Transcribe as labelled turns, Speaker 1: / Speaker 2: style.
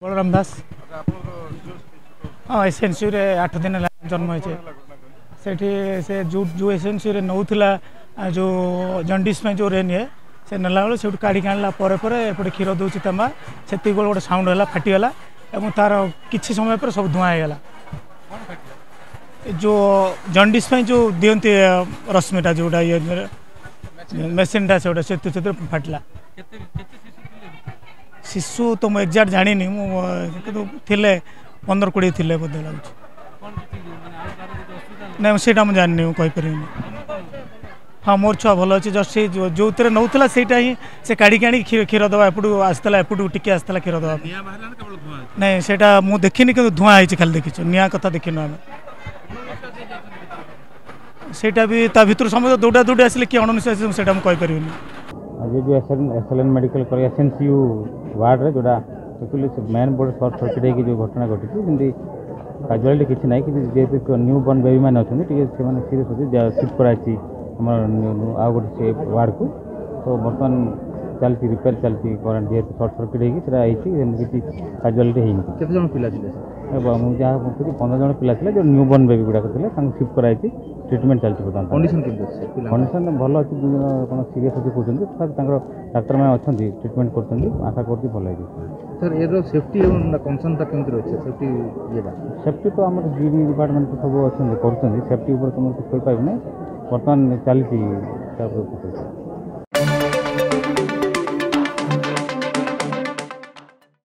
Speaker 1: बलराम दास हाँ एसएनसी रे 8 दिन जन्म होचे से जो जो एसएनसी रे नौला जो जंडिस में जो रेन है से नेला बेले से काढ़ी आनला एपटे क्षीर दूसरी तमा से गोटे साउंड है फाटीगला और तार किसी समय पर सब धुआं होगा जो जंडिस में जो दिखती रश्मिटा जोटा ये मेसीनटा से फाटला शिशु तो मुझे एक्जाक्ट जानी मुझे 15-20 थे बोधे लगुच नहीं से जानी कहीपर हाँ मोर छुआ भल अच्छे जस्ट जो थे नौला से ही काढ़ी आनी क्षीर दवा एपटू आसला एपटू टिके आसला क्षीर दवा नहीं से मुझे देखनी कि धुआं होती खाली देखी निआ कथा देखिनु आम सेटा भी ता भितर समझ दौड़ा दौड़ी आसिले कि अणनिश्वास से कहीपर
Speaker 2: आज जो एसएलएन मेडिकल कर एसएनसीयू वार्ड रे जोड़ा actually main board short circuit होगी जो घटना घटी जमी काजुआलिटी किसी ना कि जेहेतु न्यू बर्न बेबी मैंने अच्छा सीरीयस होती सिफ्ट कराई आम आ गए वार्ड को तो बर्तमान चलती रिपेयर चलती करेन्ट जेहेतु सर्ट सर्किट होगी किसी काजुआलिटी होती पिला मुझे जहाँ पूछी 15 जन पिला जो न्यू बर्न बेबी गुड़ाक थे सिफ्ट कराई ट्रिटमेंट चलती बर्तमान कंडीशन भल अच्छी कौन सीरीयस अच्छी कहते तथापि डाक्तर मैंने अच्छा ट्रिटमेंट कर आशा कर भल है
Speaker 3: सर ये सेफ्टी कंसर्नटा केमती रही
Speaker 2: सेफ्टी तो आम जीडी डिपार्टमेंट तो सब अच्छा कर सेफ्टी तो कुछ पाइबना बर्तमान चलती